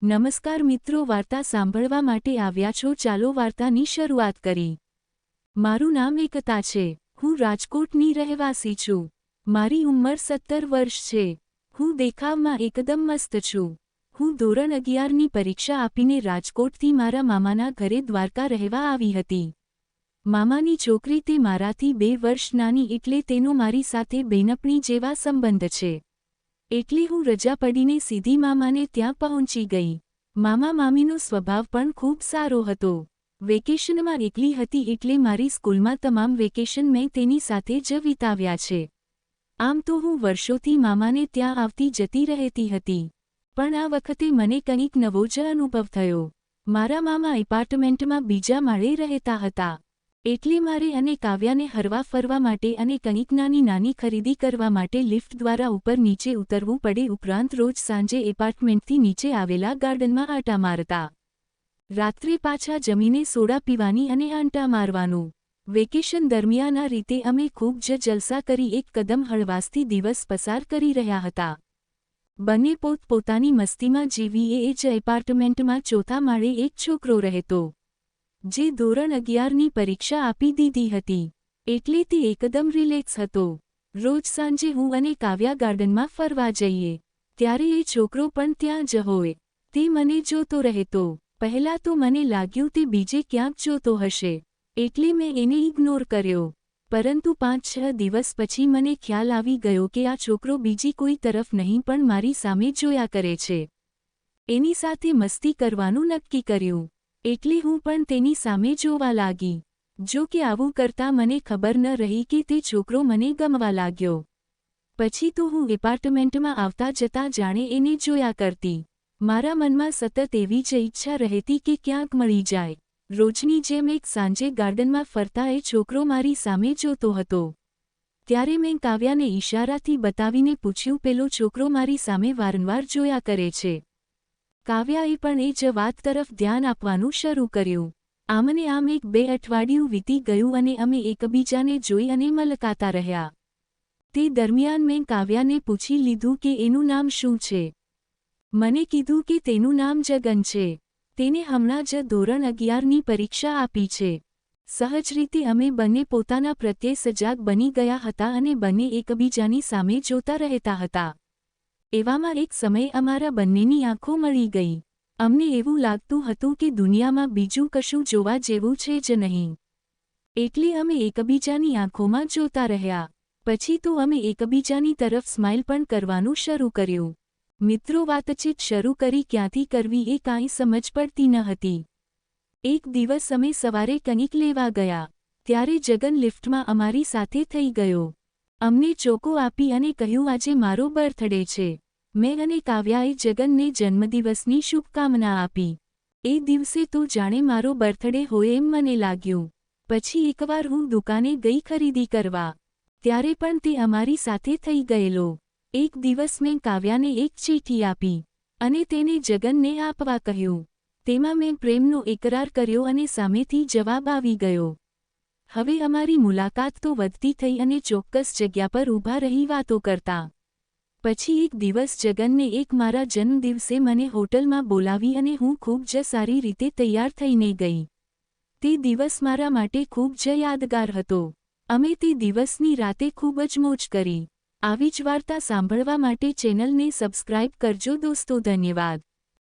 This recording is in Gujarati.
નમસ્કાર મિત્રો, વાર્તા સાંભળવા માટે આવ્યા છો? ચાલો વાર્તાની શરૂઆત કરી। મારું નામ એકતા છે। હું રાજકોટની રહેવાસી છું। મારી ઉંમર 17 વર્ષ છે। હું દેખાવમાં એકદમ મસ્ત છું। હું ધોરણ 11ની પરીક્ષા આપીને રાજકોટથી મારા મામાના ઘરે દ્વારકા રહેવા આવી હતી। મામાની છોકરી તે મારાથી 2 વર્ષ નાની, એટલે તેનો મારી સાથે બેનપણી જેવા સંબંધ છે। એટલે હું રજા પડીને સીધી મામાને ત્યાં પહોંચી ગઈ। મામા મામીનો સ્વભાવ પણ ખૂબ સારો હતો। વેકેશનમાં એકલી હતી એટલે મારી સ્કૂલમાં તમામ વેકેશન મેં તેની સાથે જ વિતાવ્યા છે। આમ તો હું વર્ષોથી મામાને ત્યાં આવતી જતી રહેતી હતી, પણ આ વખતે મને કંઈક નવો જ અનુભવ થયો। મારા મામા એપાર્ટમેન્ટમાં બીજા માળે રહેતા હતા, એટલે મારે અને કાવ્યાને હરવા ફરવા માટે અને કંઈક નાની નાની ખરીદી કરવા માટે લિફ્ટ દ્વારા ઉપર નીચે ઉતરવું પડે, ઉપરાંત રોજ સાંજે એપાર્ટમેન્ટથી નીચે આવેલા ગાર્ડનમાં આંટા મારતા, રાત્રે પાછા જમીને સોડા પીવાની અને આંટા મારવાનું। વેકેશન દરમિયાન આ રીતે અમે ખૂબ જ જલસા કરી એક કદમ હળવાશથી દિવસ પસાર કરી રહ્યા હતા। બંને પોતપોતાની મસ્તીમાં જીવીએ। એ જ એપાર્ટમેન્ટમાં ચોથા માળે એક છોકરો રહેતો, જે ધોરણ 11ની પરીક્ષા આપી દીધી હતી, એટલે તે એકદમ રિલેક્સ હતો। રોજ સાંજે હું અને કાવ્યા ગાર્ડનમાં ફરવા જઈએ ત્યારે એ છોકરો પણ ત્યાં જ હોય। તે મને જોતો રહેતો। પહેલાં તો મને લાગ્યું તે બીજે ક્યાંક જોતો હશે, એટલે મેં એને ઇગ્નોર કર્યો, પરંતુ 5-6 દિવસ પછી મને ખ્યાલ આવી ગયો કે આ છોકરો બીજી કોઈ તરફ નહીં પણ મારી સામે જોયા કરે છે। એની સાથે મસ્તી કરવાનું નક્કી કર્યું, એટલે હું પણ તેની સામે જોવા લાગી। જો કે આવું કરતાં મને ખબર ન રહી કે તે છોકરો મને ગમવા લાગ્યો। પછી તો હું એપાર્ટમેન્ટમાં આવતા જતાં જાણે એને જોયા કરતી। મારા મનમાં સતત એવી જ ઈચ્છા રહેતી કે ક્યાંક મળી જાય। રોજની જેમ એક સાંજે ગાર્ડનમાં ફરતા એ છોકરો મારી સામે જોતો હતો, ત્યારે મેં કાવ્યાને ઈશારાથી બતાવીને પૂછ્યું, પેલો છોકરો મારી સામે વારંવાર જોયા કરે છે? કાવ્યાએ પણ એ જ વાત તરફ ધ્યાન આપવાનું શરૂ કર્યું। આમને આમ 1-2 અઠવાડિયું વીતી ગયું અને અમે એકબીજાને જોઈ અને મલકાતા રહ્યા। તે દરમિયાન મેં કાવ્યાને પૂછી લીધું કે એનું નામ શું છે? મને કીધું કે તેનું નામ જગન છે। તેને હમણાં જ ધોરણ 11ની પરીક્ષા આપી છે। સહજ રીતે અમે બંને પોતાના પ્રત્યે સજાગ બની ગયા હતા અને બંને એકબીજાની સામે જોતા રહેતા હતા। એવામાં એક સમય અમારા બંનેની આંખો મળી ગઈ। અમને એવું લાગતું હતું કે દુનિયામાં બીજું કશું જોવા જેવું છે જ નહીં, એટલે અમે એકબીજાની આંખોમાં જોતા રહ્યા। પછી તો અમે એકબીજાની તરફ સ્માઇલ પણ કરવાનું શરૂ કર્યું। મિત્રો, વાતચીત શરૂ કરી ક્યાંથી કરવી એ કાંઈ સમજ પડતી ન હતી। એક દિવસ અમે સવારે કંઈક લેવા ગયા, ત્યારે જગન લિફ્ટમાં અમારી સાથે થઈ ગયો। અમને ચોકો આપી અને કહ્યું, આજે મારો બર્થડે છે। મેં અને કાવ્યાએ જગનને જન્મદિવસની શુભકામના આપી। એ દિવસે તો જાણે મારો બર્થડે હોય એમ મને લાગ્યું। પછી એકવાર હું દુકાને ગઈ ખરીદી કરવા, ત્યારે પણ તે અમારી સાથે થઈ ગયેલો। એક દિવસ મેં કાવ્યાને એક ચીઠી આપી અને તેને જગનને આપવા કહ્યું। તેમાં મેં પ્રેમનો એકરાર કર્યો અને સામેથી જવાબ આવી ગયો। હવે અમારી મુલાકાત તો વધતી થઈ અને ચોક્કસ જગ્યા પર ઊભા રહી વાતો કરતા। પછી એક દિવસ જગનને એક મારા જન્મદિવસે મને હોટલમાં બોલાવી અને હું ખૂબ જ સારી રીતે તૈયાર થઈને ગઈ। તે દિવસ મારા માટે ખૂબ જ યાદગાર હતો। અમે તે દિવસની રાતે ખૂબ જ મોજ કરી। આવી જ વાર્તા સાંભળવા માટે ચેનલને સબસ્ક્રાઇબ કરજો દોસ્તો। ધન્યવાદ।